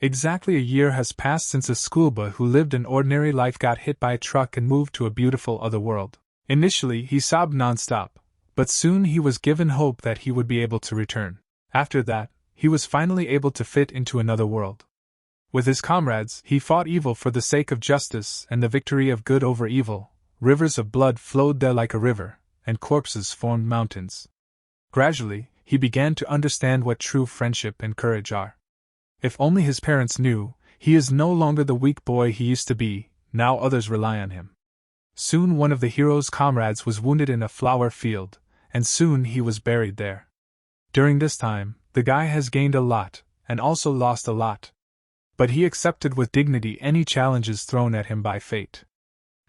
Exactly a year has passed since a schoolboy who lived an ordinary life got hit by a truck and moved to a beautiful other world. Initially, he sobbed nonstop, but soon he was given hope that he would be able to return. After that, he was finally able to fit into another world. With his comrades, he fought evil for the sake of justice and the victory of good over evil. Rivers of blood flowed there like a river, and corpses formed mountains. Gradually, he began to understand what true friendship and courage are. If only his parents knew, he is no longer the weak boy he used to be, now others rely on him. Soon one of the hero's comrades was wounded in a flower field, and soon he was buried there. During this time, the guy has gained a lot, and also lost a lot. But he accepted with dignity any challenges thrown at him by fate.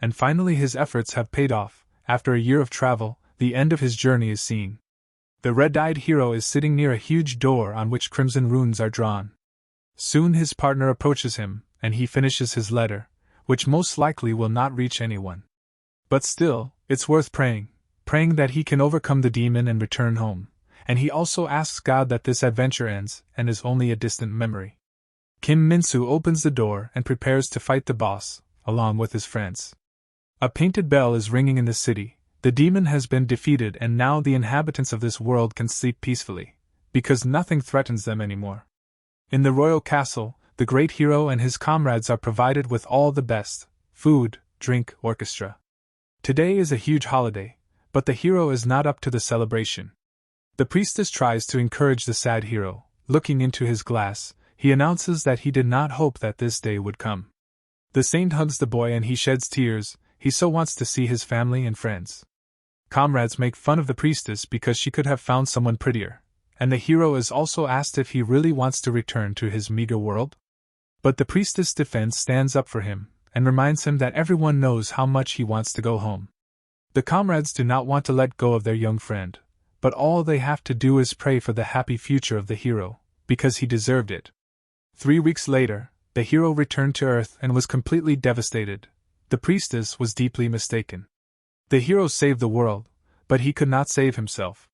And finally his efforts have paid off. After a year of travel, the end of his journey is seen. The red-eyed hero is sitting near a huge door on which crimson runes are drawn. Soon his partner approaches him, and he finishes his letter, which most likely will not reach anyone. But still, it's worth praying that he can overcome the demon and return home, and he also asks God that this adventure ends and is only a distant memory. Kim Min-soo opens the door and prepares to fight the boss, along with his friends. A painted bell is ringing in the city. The demon has been defeated and now the inhabitants of this world can sleep peacefully, because nothing threatens them anymore. In the royal castle, the great hero and his comrades are provided with all the best food, drink, orchestra. Today is a huge holiday, but the hero is not up to the celebration. The priestess tries to encourage the sad hero. Looking into his glass, he announces that he did not hope that this day would come. The saint hugs the boy and he sheds tears. He so wants to see his family and friends. Comrades make fun of the priestess because she could have found someone prettier, and the hero is also asked if he really wants to return to his meager world. But the priestess' defense stands up for him, and reminds him that everyone knows how much he wants to go home. The comrades do not want to let go of their young friend, but all they have to do is pray for the happy future of the hero, because he deserved it. 3 weeks later, the hero returned to Earth and was completely devastated. The priestess was deeply mistaken. The hero saved the world, but he could not save himself.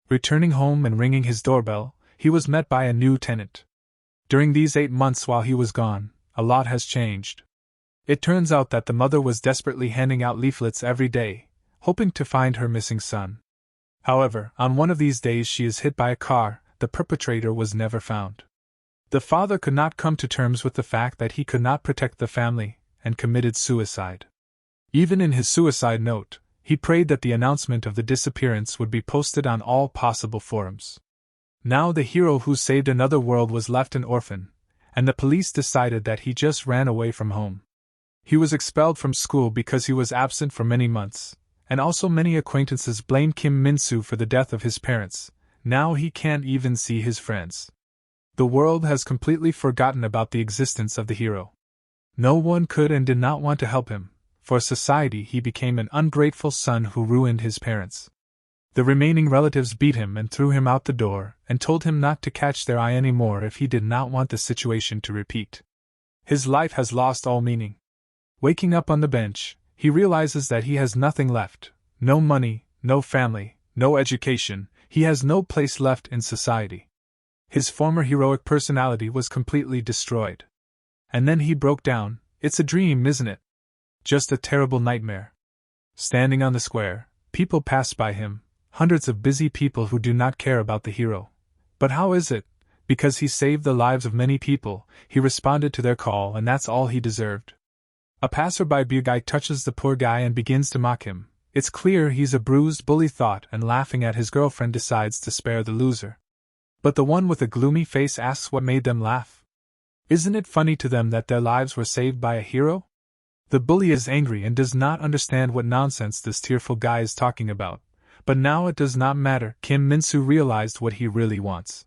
Returning home and ringing his doorbell, he was met by a new tenant. During these 8 months while he was gone, a lot has changed. It turns out that the mother was desperately handing out leaflets every day, hoping to find her missing son. However, on one of these days she is hit by a car. The perpetrator was never found. The father could not come to terms with the fact that he could not protect the family, and committed suicide. Even in his suicide note, he prayed that the announcement of the disappearance would be posted on all possible forums. Now the hero who saved another world was left an orphan, and the police decided that he just ran away from home. He was expelled from school because he was absent for many months, and also many acquaintances blamed Kim Min-soo for the death of his parents. Now he can't even see his friends. The world has completely forgotten about the existence of the hero. No one could and did not want to help him. For society he became an ungrateful son who ruined his parents. The remaining relatives beat him and threw him out the door, and told him not to catch their eye anymore if he did not want the situation to repeat. His life has lost all meaning. Waking up on the bench, he realizes that he has nothing left. No money, no family, no education. He has no place left in society. His former heroic personality was completely destroyed. And then he broke down. It's a dream, isn't it? Just a terrible nightmare. Standing on the square, people pass by him, hundreds of busy people who do not care about the hero. But how is it? Because he saved the lives of many people, he responded to their call and that's all he deserved. A passerby guy touches the poor guy and begins to mock him. It's clear he's a bruised bully thought, and laughing at his girlfriend decides to spare the loser. But the one with a gloomy face asks what made them laugh. Isn't it funny to them that their lives were saved by a hero? The bully is angry and does not understand what nonsense this tearful guy is talking about. But now it does not matter. Kim Min-soo realized what he really wants.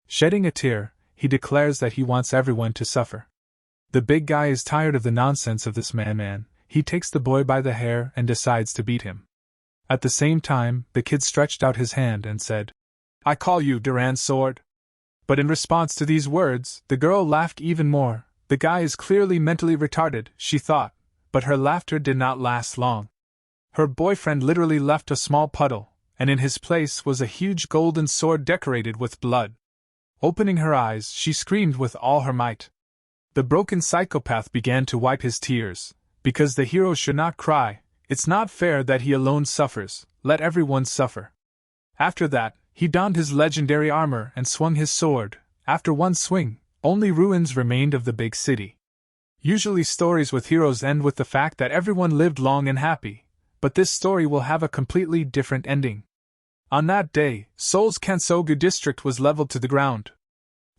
Shedding a tear, he declares that he wants everyone to suffer. The big guy is tired of the nonsense of this man. He takes the boy by the hair and decides to beat him. At the same time, the kid stretched out his hand and said, "I call you Duran's sword." But in response to these words, the girl laughed even more. The guy is clearly mentally retarded, she thought, but her laughter did not last long. Her boyfriend literally left a small puddle, and in his place was a huge golden sword decorated with blood. Opening her eyes, she screamed with all her might. The broken psychopath began to wipe his tears, because the hero should not cry. It's not fair that he alone suffers, let everyone suffer. After that, he donned his legendary armor and swung his sword. After one swing, only ruins remained of the big city. Usually stories with heroes end with the fact that everyone lived long and happy, but this story will have a completely different ending. On that day, Seoul's Kansogu district was leveled to the ground.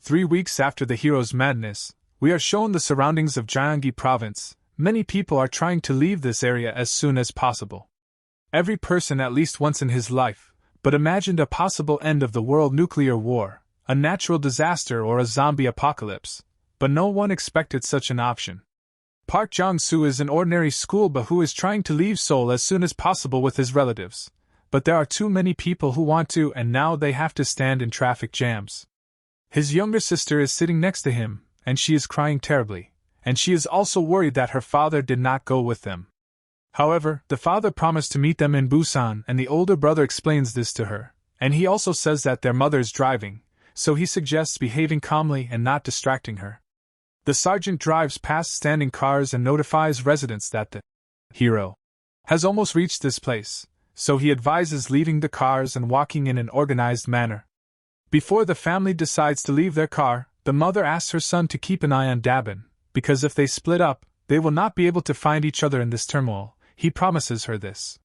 3 weeks after the hero's madness, we are shown the surroundings of Gyeonggi province. Many people are trying to leave this area as soon as possible. Every person at least once in his life, but imagined a possible end of the world nuclear war, a natural disaster or a zombie apocalypse, but no one expected such an option. Park Jong-soo is an ordinary schoolboy who is trying to leave Seoul as soon as possible with his relatives, but there are too many people who want to and now they have to stand in traffic jams. His younger sister is sitting next to him, and she is crying terribly, and she is also worried that her father did not go with them. However, the father promised to meet them in Busan and the older brother explains this to her, and he also says that their mother is driving, so he suggests behaving calmly and not distracting her. The sergeant drives past standing cars and notifies residents that the hero has almost reached this place, so he advises leaving the cars and walking in an organized manner. Before the family decides to leave their car, the mother asks her son to keep an eye on Dabin, because if they split up, they will not be able to find each other in this turmoil. He promises her this.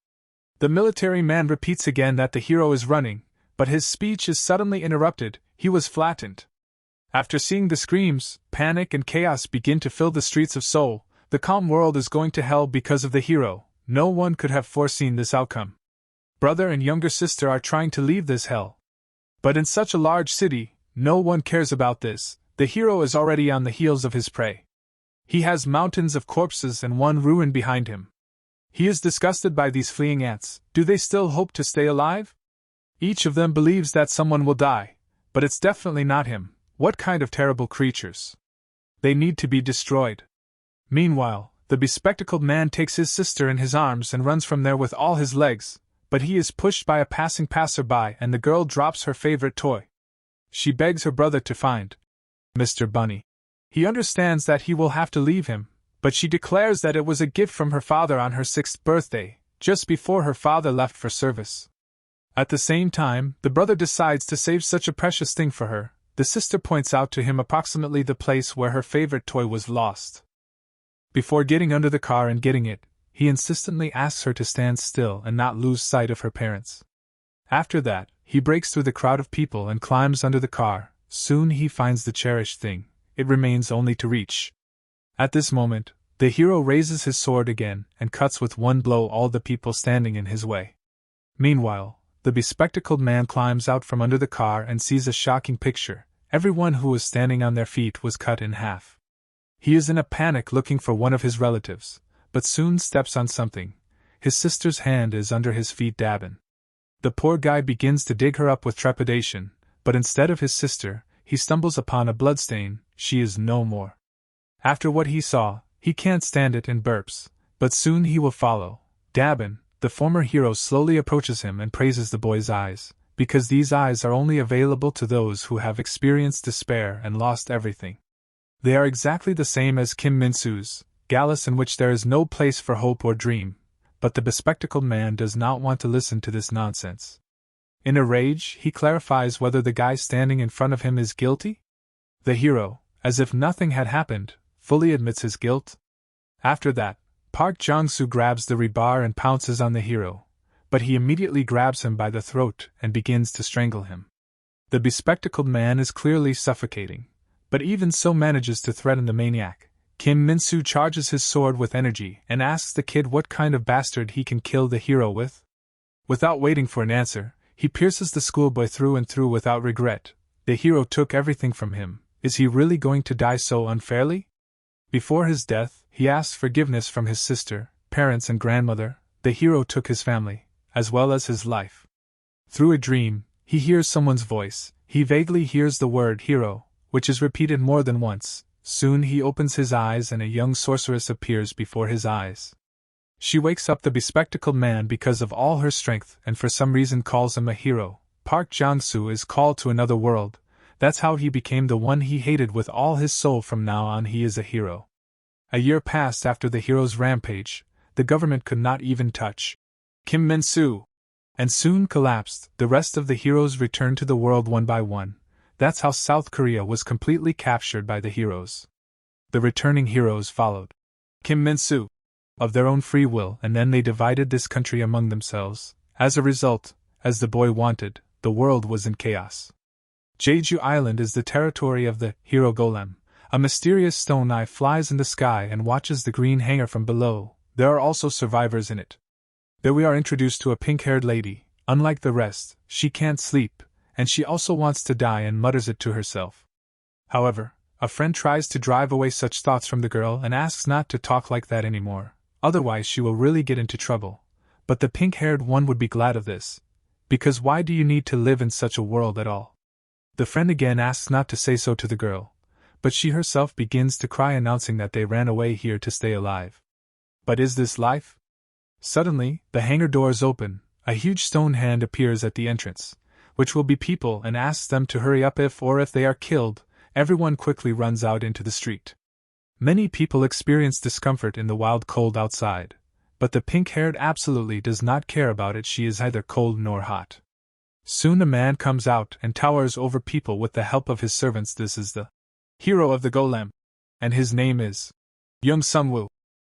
The military man repeats again that the hero is running, but his speech is suddenly interrupted. He was flattened. After seeing the screams, panic and chaos begin to fill the streets of Seoul. The calm world is going to hell because of the hero. No one could have foreseen this outcome. Brother and younger sister are trying to leave this hell. But in such a large city, no one cares about this. The hero is already on the heels of his prey. He has mountains of corpses and one ruin behind him. He is disgusted by these fleeing ants. Do they still hope to stay alive? Each of them believes that someone will die, but it's definitely not him. What kind of terrible creatures? They need to be destroyed. Meanwhile, the bespectacled man takes his sister in his arms and runs from there with all his legs, but he is pushed by a passing passerby and the girl drops her favorite toy. She begs her brother to find Mr. Bunny. He understands that he will have to leave him, but she declares that it was a gift from her father on her 6th birthday, just before her father left for service. At the same time, the brother decides to save such a precious thing for her. The sister points out to him approximately the place where her favorite toy was lost. Before getting under the car and getting it, he insistently asks her to stand still and not lose sight of her parents. After that, he breaks through the crowd of people and climbs under the car. Soon he finds the cherished thing. It remains only to reach. At this moment, the hero raises his sword again and cuts with one blow all the people standing in his way. Meanwhile, the bespectacled man climbs out from under the car and sees a shocking picture. Everyone who was standing on their feet was cut in half. He is in a panic looking for one of his relatives, but soon steps on something. His sister's hand is under his feet. Dabin. The poor guy begins to dig her up with trepidation, but instead of his sister, he stumbles upon a bloodstain. She is no more. After what he saw, he can't stand it and burps, but soon he will follow. Dabin, the former hero, slowly approaches him and praises the boy's eyes, because these eyes are only available to those who have experienced despair and lost everything. They are exactly the same as Kim Min-soo's, Gallus, in which there is no place for hope or dream, but the bespectacled man does not want to listen to this nonsense. In a rage, he clarifies whether the guy standing in front of him is guilty? The hero, as if nothing had happened, fully admits his guilt. After that, Park Jong-soo grabs the rebar and pounces on the hero, but he immediately grabs him by the throat and begins to strangle him. The bespectacled man is clearly suffocating, but even so manages to threaten the maniac. Kim Min-soo charges his sword with energy and asks the kid what kind of bastard he can kill the hero with. Without waiting for an answer, he pierces the schoolboy through and through without regret. The hero took everything from him. Is he really going to die so unfairly? Before his death, he asks forgiveness from his sister, parents and grandmother. The hero took his family, as well as his life. Through a dream, he hears someone's voice. He vaguely hears the word hero, which is repeated more than once. Soon he opens his eyes and a young sorceress appears before his eyes. She wakes up the bespectacled man because of all her strength and for some reason calls him a hero. Park Jong-soo is called to another world. That's how he became the one he hated with all his soul. From now on, he is a hero. A year passed after the hero's rampage. The government could not even touch Kim Min-soo, and soon collapsed. The rest of the heroes returned to the world one by one. That's how South Korea was completely captured by the heroes. The returning heroes followed Kim Min-soo of their own free will, and then they divided this country among themselves. As a result, as the boy wanted, the world was in chaos. Jeju Island is the territory of the hero Golem. A mysterious stone eye flies in the sky and watches the green hangar from below. There are also survivors in it. There we are introduced to a pink-haired lady. Unlike the rest, she can't sleep, and she also wants to die and mutters it to herself. However, a friend tries to drive away such thoughts from the girl and asks not to talk like that anymore, otherwise she will really get into trouble. But the pink-haired one would be glad of this, because why do you need to live in such a world at all? The friend again asks not to say so to the girl, but she herself begins to cry, announcing that they ran away here to stay alive. But is this life? Suddenly, the hangar doors open, a huge stone hand appears at the entrance, which will be people, and asks them to hurry up if they are killed. Everyone quickly runs out into the street. Many people experience discomfort in the wild cold outside, but the pink-haired absolutely does not care about it. She is neither cold nor hot. Soon a man comes out and towers over people with the help of his servants. This is the hero of the Golem, and his name is Young Sung-woo.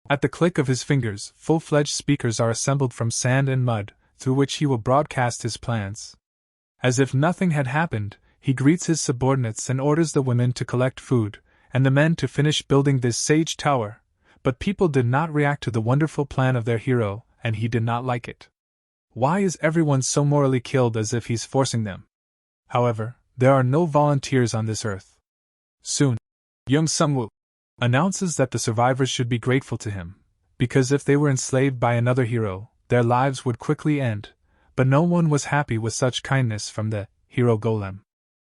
At the click of his fingers, full-fledged speakers are assembled from sand and mud, through which he will broadcast his plans. As if nothing had happened, he greets his subordinates and orders the women to collect food, and the men to finish building this sage tower. But people did not react to the wonderful plan of their hero, and he did not like it. Why is everyone so morally killed, as if he's forcing them? However, there are no volunteers on this earth. Soon, Young Sung-woo announces that the survivors should be grateful to him, because if they were enslaved by another hero, their lives would quickly end. But no one was happy with such kindness from the hero Golem.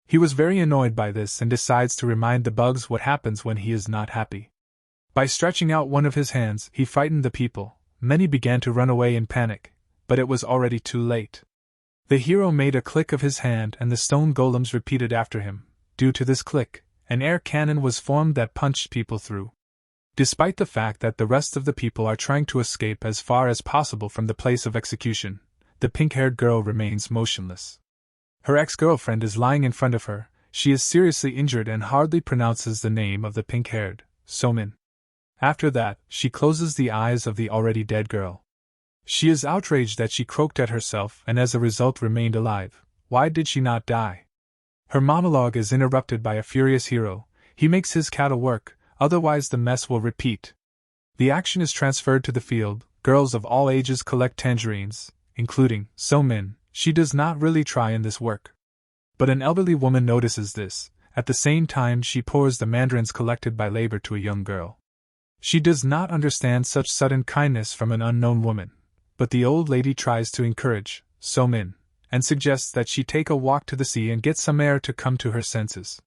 He was very annoyed by this and decides to remind the bugs what happens when he is not happy. By stretching out one of his hands, he frightened the people. Many began to run away in panic, but it was already too late. The hero made a click of his hand and the stone golems repeated after him. Due to this click, an air cannon was formed that punched people through. Despite the fact that the rest of the people are trying to escape as far as possible from the place of execution, the pink-haired girl remains motionless. Her ex-girlfriend is lying in front of her. She is seriously injured and hardly pronounces the name of the pink-haired Somin. After that, she closes the eyes of the already dead girl. She is outraged that she croaked at herself and as a result remained alive. Why did she not die? Her monologue is interrupted by a furious hero. He makes his cattle work, otherwise the mess will repeat. The action is transferred to the field. Girls of all ages collect tangerines, including So-min. She does not really try in this work. But an elderly woman notices this. At the same time, she pours the mandarins collected by labor to a young girl. She does not understand such sudden kindness from an unknown woman, but the old lady tries to encourage So-min, and suggests that she take a walk to the sea and get some air to come to her senses.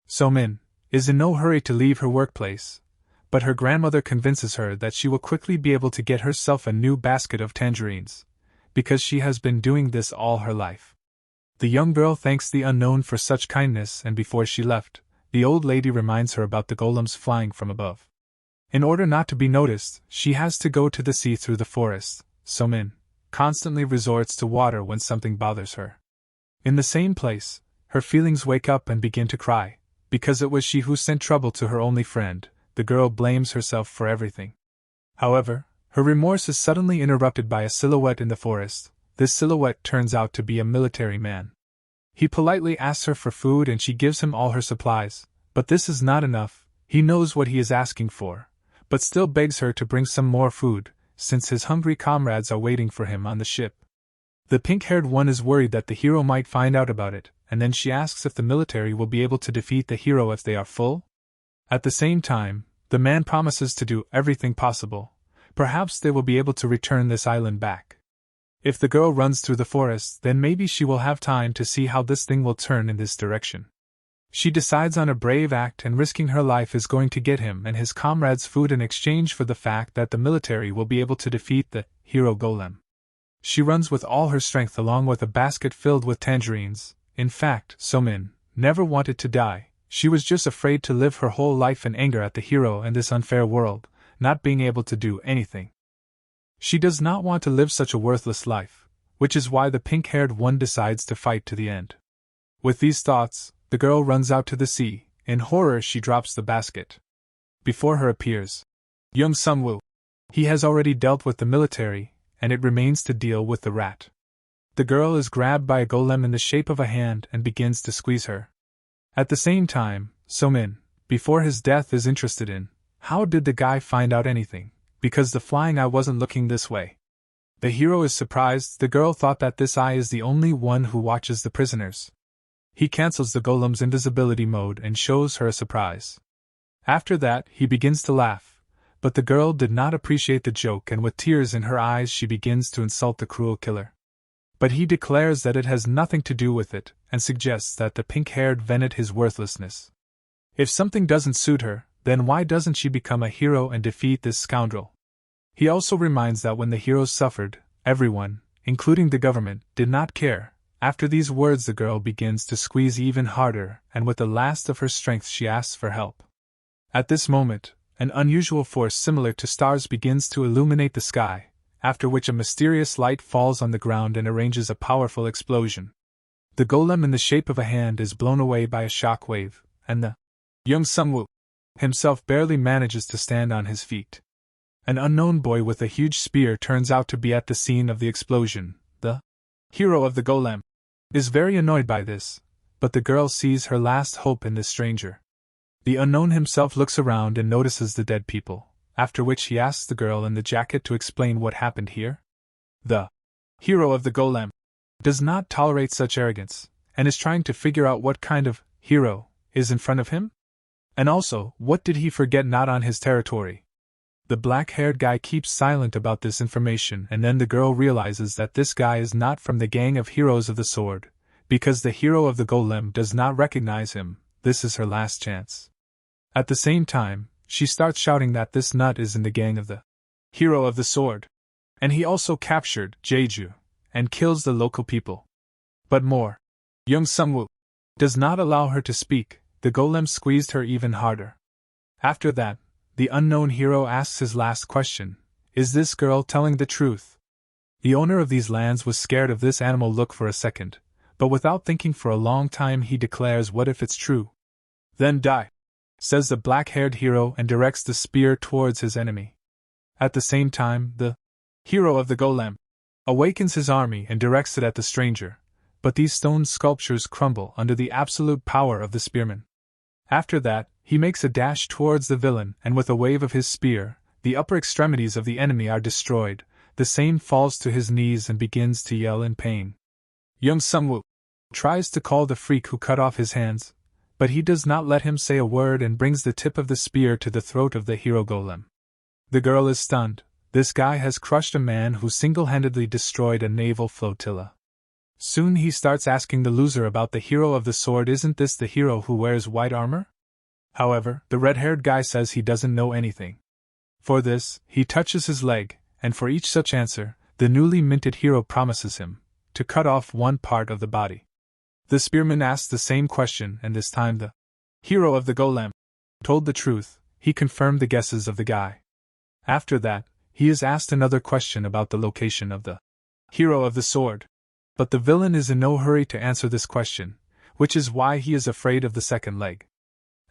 So-min is in no hurry to leave her workplace, but her grandmother convinces her that she will quickly be able to get herself a new basket of tangerines, because she has been doing this all her life. The young girl thanks the unknown for such kindness, and before she left, the old lady reminds her about the golems flying from above. In order not to be noticed, she has to go to the sea through the forest. So-min constantly resorts to water when something bothers her. In the same place, her feelings wake up and begin to cry, because it was she who sent trouble to her only friend. The girl blames herself for everything. However, her remorse is suddenly interrupted by a silhouette in the forest. This silhouette turns out to be a military man. He politely asks her for food and she gives him all her supplies, but this is not enough. He knows what he is asking for, but still begs her to bring some more food, since his hungry comrades are waiting for him on the ship. The pink-haired one is worried that the hero might find out about it, and then she asks if the military will be able to defeat the hero if they are full. At the same time, the man promises to do everything possible. Perhaps they will be able to return this island back. If the girl runs through the forest, then maybe she will have time to see how this thing will turn in this direction. She decides on a brave act, and risking her life is going to get him and his comrades food in exchange for the fact that the military will be able to defeat the hero Golem. She runs with all her strength along with a basket filled with tangerines. In fact, So-min never wanted to die, she was just afraid to live her whole life in anger at the hero and this unfair world, not being able to do anything. She does not want to live such a worthless life, which is why the pink-haired one decides to fight to the end. With these thoughts, the girl runs out to the sea. In horror, she drops the basket. Before her appears young Sungwoo. He has already dealt with the military, and it remains to deal with the rat. The girl is grabbed by a golem in the shape of a hand and begins to squeeze her. At the same time, So-min, before his death, is interested in, how did the guy find out anything? Because the flying eye wasn't looking this way. The hero is surprised. The girl thought that this eye is the only one who watches the prisoners. He cancels the golem's invisibility mode and shows her a surprise. After that, he begins to laugh, but the girl did not appreciate the joke, and with tears in her eyes she begins to insult the cruel killer. But he declares that it has nothing to do with it, and suggests that the pink-haired vent his worthlessness. If something doesn't suit her, then why doesn't she become a hero and defeat this scoundrel? He also reminds that when the heroes suffered, everyone, including the government, did not care. After these words, the girl begins to squeeze even harder, and with the last of her strength she asks for help. At this moment, an unusual force similar to stars begins to illuminate the sky, after which a mysterious light falls on the ground and arranges a powerful explosion. The golem in the shape of a hand is blown away by a shock wave, and the young Sungwoo himself barely manages to stand on his feet. An unknown boy with a huge spear turns out to be at the scene of the explosion. The hero of the golem is very annoyed by this, but the girl sees her last hope in this stranger. The unknown himself looks around and notices the dead people, after which he asks the girl in the jacket to explain what happened here. The hero of the golem does not tolerate such arrogance, and is trying to figure out what kind of hero is in front of him? And also, what did he forget not on his territory? The black-haired guy keeps silent about this information, and then the girl realizes that this guy is not from the gang of heroes of the sword, because the hero of the golem does not recognize him. This is her last chance. At the same time, she starts shouting that this nut is in the gang of the hero of the sword, and he also captured Jeju and kills the local people. But more. Young Sungwoo does not allow her to speak. The golem squeezed her even harder. After that, the unknown hero asks his last question: is this girl telling the truth? The owner of these lands was scared of this animal look for a second, but without thinking for a long time he declares, what if it's true? Then die, says the black-haired hero, and directs the spear towards his enemy. At the same time, the hero of the golem awakens his army and directs it at the stranger, but these stone sculptures crumble under the absolute power of the spearman. After that, he makes a dash towards the villain, and with a wave of his spear, the upper extremities of the enemy are destroyed. The same falls to his knees and begins to yell in pain. Young Sungwoo tries to call the freak who cut off his hands, but he does not let him say a word and brings the tip of the spear to the throat of the hero golem. The girl is stunned. This guy has crushed a man who single-handedly destroyed a naval flotilla. Soon he starts asking the loser about the hero of the sword. Isn't this the hero who wears white armor? However, the red-haired guy says he doesn't know anything. For this, he touches his leg, and for each such answer, the newly minted hero promises him to cut off one part of the body. The spearman asks the same question, and this time the hero of the golem told the truth. He confirmed the guesses of the guy. After that, he is asked another question about the location of the hero of the sword. But the villain is in no hurry to answer this question, which is why he is afraid of the second leg.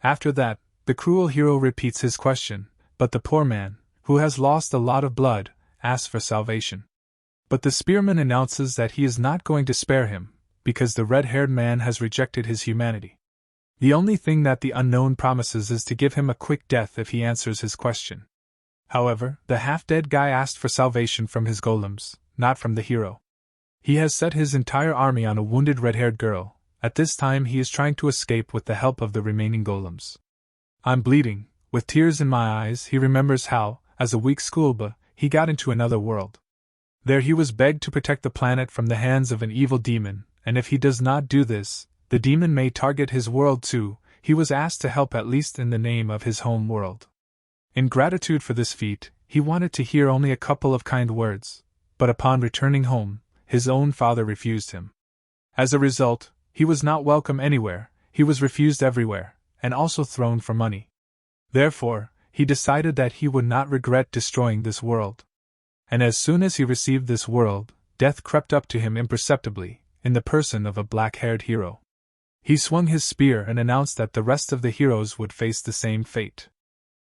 After that, the cruel hero repeats his question, but the poor man, who has lost a lot of blood, asks for salvation. But the spearman announces that he is not going to spare him, because the red-haired man has rejected his humanity. The only thing that the unknown promises is to give him a quick death if he answers his question. However, the half-dead guy asked for salvation from his golems, not from the hero. He has set his entire army on a wounded red-haired girl. At this time he is trying to escape with the help of the remaining golems. I'm bleeding. With tears in my eyes, he remembers how, as a weak schoolboy, he got into another world. There he was begged to protect the planet from the hands of an evil demon, and if he does not do this, the demon may target his world too. He was asked to help at least in the name of his home world. In gratitude for this feat, he wanted to hear only a couple of kind words, but upon returning home, his own father refused him. As a result, he was not welcome anywhere. he was refused everywhere, and also thrown for money. Therefore, he decided that he would not regret destroying this world. And as soon as he received this world, death crept up to him imperceptibly, in the person of a black-haired hero. He swung his spear and announced that the rest of the heroes would face the same fate.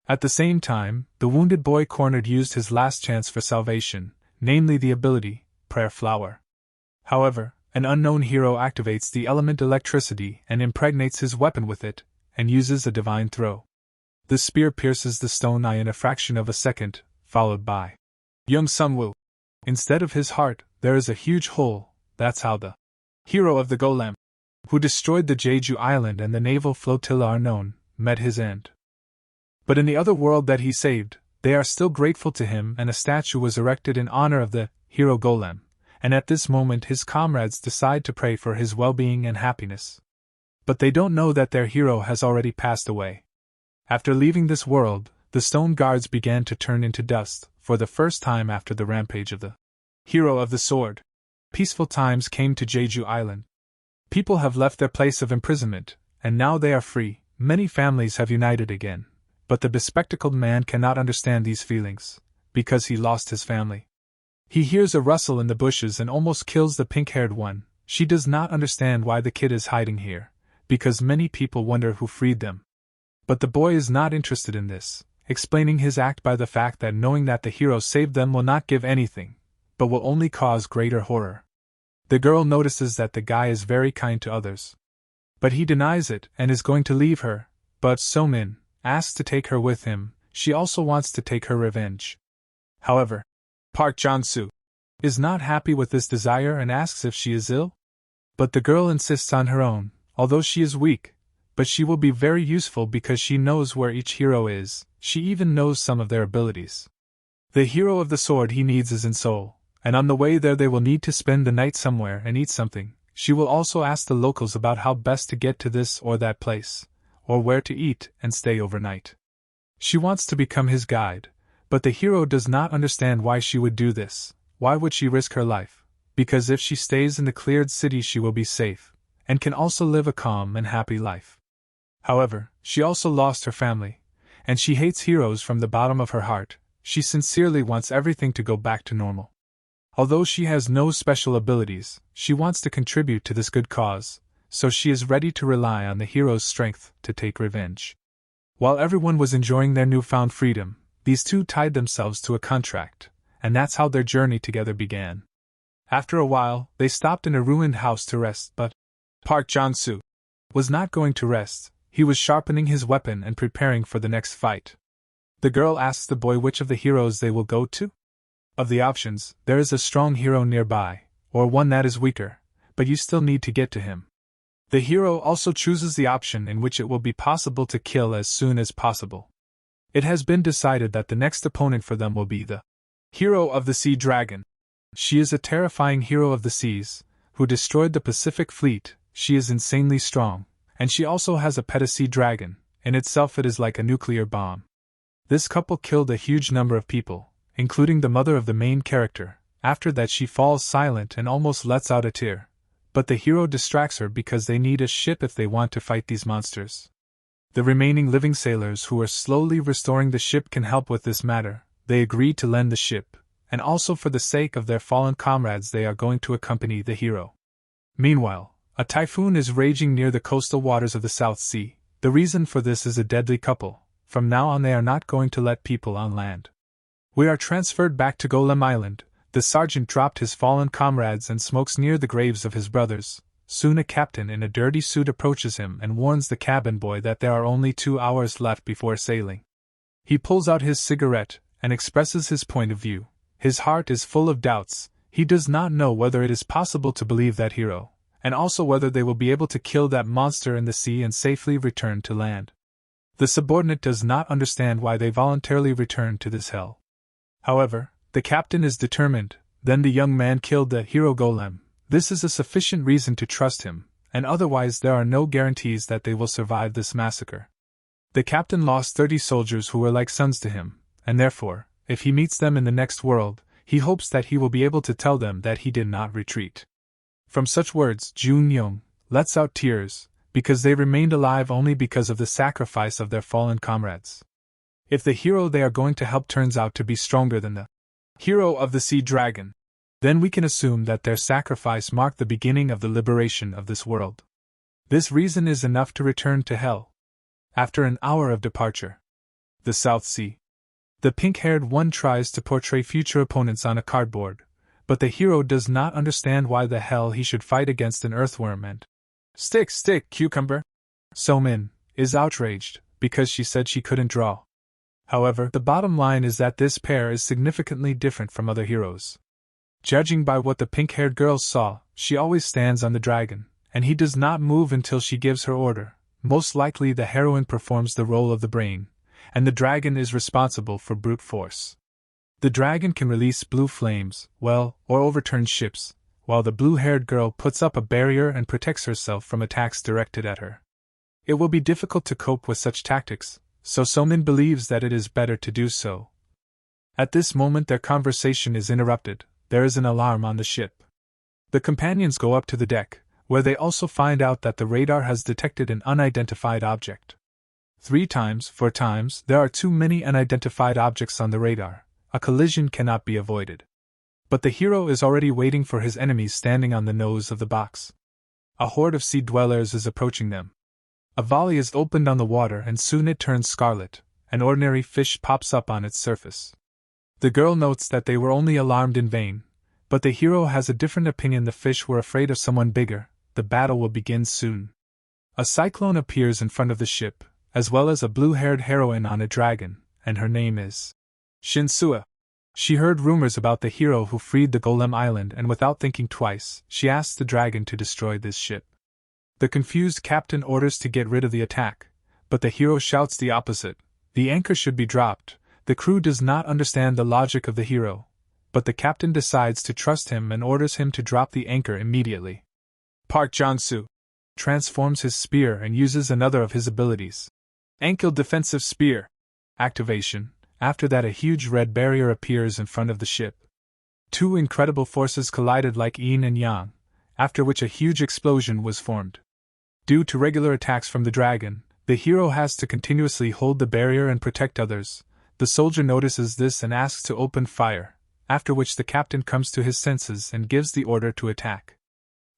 At the same time, the wounded boy cornered used his last chance for salvation, namely the ability, Prayer Flower. However, an unknown hero activates the element electricity and impregnates his weapon with it, and uses a divine throw. The spear pierces the stone eye in a fraction of a second, followed by Young Sunwoo. Instead of his heart, there is a huge hole. That's how the hero of the Golem, who destroyed the Jeju Island and the naval flotilla are known, met his end. But in the other world that he saved, they are still grateful to him, and a statue was erected in honor of the hero Golem, and at this moment his comrades decide to pray for his well-being and happiness. But they don't know that their hero has already passed away. After leaving this world, the stone guards began to turn into dust, for the first time after the rampage of the hero of the sword. Peaceful times came to Jeju Island. People have left their place of imprisonment, and now they are free. Many families have united again, but the bespectacled man cannot understand these feelings, because he lost his family. He hears a rustle in the bushes and almost kills the pink-haired one. She does not understand why the kid is hiding here, because many people wonder who freed them. But the boy is not interested in this, explaining his act by the fact that knowing that the hero saved them will not give anything, but will only cause greater horror. The girl notices that the guy is very kind to others. But he denies it and is going to leave her, but So-min asks to take her with him. She also wants to take her revenge. However, Park Jong-soo is not happy with this desire and asks if she is ill. But the girl insists on her own, although she is weak, but she will be very useful because she knows where each hero is. She even knows some of their abilities. The hero of the sword he needs is in Seoul, and on the way there they will need to spend the night somewhere and eat something. She will also ask the locals about how best to get to this or that place, or where to eat and stay overnight. She wants to become his guide, but the hero does not understand why she would do this. Why would she risk her life? Because if she stays in the cleared city she will be safe, and can also live a calm and happy life. However, she also lost her family, and she hates heroes from the bottom of her heart. She sincerely wants everything to go back to normal. Although she has no special abilities, she wants to contribute to this good cause, so she is ready to rely on the hero's strength to take revenge. While everyone was enjoying their newfound freedom, these two tied themselves to a contract, and that's how their journey together began. After a while, they stopped in a ruined house to rest, but Park Jong-soo was not going to rest. He was sharpening his weapon and preparing for the next fight. The girl asks the boy which of the heroes they will go to. Of the options, there is a strong hero nearby, or one that is weaker, but you still need to get to him. The hero also chooses the option in which it will be possible to kill as soon as possible. It has been decided that the next opponent for them will be the hero of the sea dragon. She is a terrifying hero of the seas, who destroyed the Pacific Fleet. She is insanely strong, and she also has a pet sea dragon. In itself it is like a nuclear bomb. This couple killed a huge number of people, including the mother of the main character. After that she falls silent and almost lets out a tear. But the hero distracts her because they need a ship if they want to fight these monsters. The remaining living sailors who are slowly restoring the ship can help with this matter. They agree to lend the ship, and also for the sake of their fallen comrades they are going to accompany the hero. Meanwhile, a typhoon is raging near the coastal waters of the South Sea. The reason for this is a deadly couple. From now on they are not going to let people on land. We are transferred back to Golem Island. The sergeant dropped his fallen comrades and smokes near the graves of his brothers. Soon a captain in a dirty suit approaches him and warns the cabin boy that there are only 2 hours left before sailing. He pulls out his cigarette and expresses his point of view. His heart is full of doubts. He does not know whether it is possible to believe that hero, and also whether they will be able to kill that monster in the sea and safely return to land. The subordinate does not understand why they voluntarily return to this hell. However, the captain is determined. Then the young man killed the hero Golem. This is a sufficient reason to trust him, and otherwise there are no guarantees that they will survive this massacre. The captain lost 30 soldiers who were like sons to him, and therefore, if he meets them in the next world, he hopes that he will be able to tell them that he did not retreat. From such words, Jun Young lets out tears, because they remained alive only because of the sacrifice of their fallen comrades. If the hero they are going to help turns out to be stronger than the hero of the sea dragon, then we can assume that their sacrifice marked the beginning of the liberation of this world. This reason is enough to return to Hell. After an hour of departure. The South Sea. The pink-haired one tries to portray future opponents on a cardboard, but the hero does not understand why the hell he should fight against an earthworm and stick, cucumber. So-min is outraged because she said she couldn't draw. However, the bottom line is that this pair is significantly different from other heroes. Judging by what the pink-haired girl saw, she always stands on the dragon, and he does not move until she gives her order. Most likely the heroine performs the role of the brain, and the dragon is responsible for brute force. The dragon can release blue flames, or overturn ships, while the blue-haired girl puts up a barrier and protects herself from attacks directed at her. It will be difficult to cope with such tactics, so So-min believes that it is better to do so. At this moment their conversation is interrupted. There is an alarm on the ship. The companions go up to the deck, where they also find out that the radar has detected an unidentified object. 4 times, there are too many unidentified objects on the radar. A collision cannot be avoided. But the hero is already waiting for his enemies standing on the nose of the box. A horde of sea dwellers is approaching them. A volley is opened on the water and soon it turns scarlet. An ordinary fish pops up on its surface. The girl notes that they were only alarmed in vain, but the hero has a different opinion. The fish were afraid of someone bigger. The battle will begin soon. A cyclone appears in front of the ship, as well as a blue-haired heroine on a dragon, and her name is Shinsua. She heard rumors about the hero who freed the Golem Island, and without thinking twice, she asks the dragon to destroy this ship. The confused captain orders to get rid of the attack, but the hero shouts the opposite. The anchor should be dropped. The crew does not understand the logic of the hero, but the captain decides to trust him and orders him to drop the anchor immediately. Park Jong-soo transforms his spear and uses another of his abilities. Ankle Defensive Spear. Activation. After that a huge red barrier appears in front of the ship. 2 incredible forces collided like yin and yang, after which a huge explosion was formed. Due to regular attacks from the dragon, the hero has to continuously hold the barrier and protect others. The soldier notices this and asks to open fire, after which the captain comes to his senses and gives the order to attack.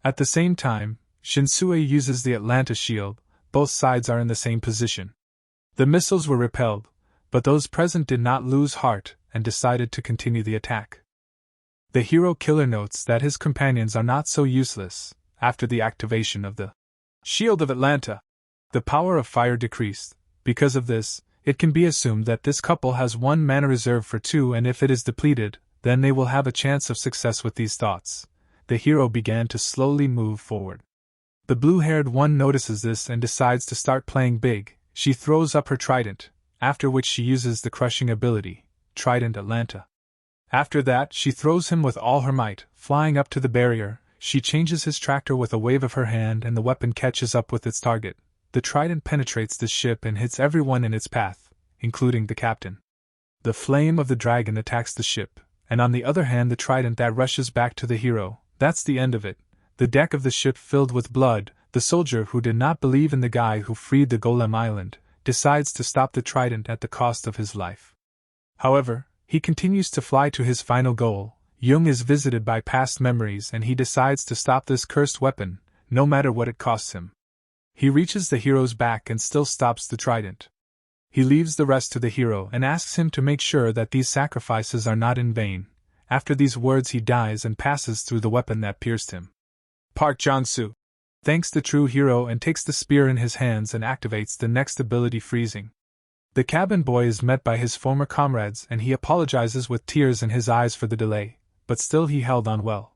At the same time, Shinsue uses the Atlanta shield. Both sides are in the same position. The missiles were repelled, but those present did not lose heart and decided to continue the attack. The hero killer notes that his companions are not so useless. After the activation of the Shield of Atlanta, the power of fire decreased. Because of this, it can be assumed that this couple has 1 mana reserve for 2, and if it is depleted, then they will have a chance of success. With these thoughts, the hero began to slowly move forward. The blue-haired one notices this and decides to start playing big. She throws up her trident, after which she uses the crushing ability, Trident Atlanta. After that, she throws him with all her might, flying up to the barrier. She changes his tractor with a wave of her hand and the weapon catches up with its target. The trident penetrates the ship and hits everyone in its path, including the captain. The flame of the dragon attacks the ship, and on the other hand the trident that rushes back to the hero. That's the end of it. The deck of the ship filled with blood. The soldier who did not believe in the guy who freed the Golem Island decides to stop the trident at the cost of his life. However, he continues to fly to his final goal. Jung is visited by past memories and he decides to stop this cursed weapon, no matter what it costs him. He reaches the hero's back and still stops the trident. He leaves the rest to the hero and asks him to make sure that these sacrifices are not in vain. After these words he dies and passes through the weapon that pierced him. Park Jong-soo thanks the true hero and takes the spear in his hands and activates the next ability, Freezing. The cabin boy is met by his former comrades and he apologizes with tears in his eyes for the delay, but still he held on well.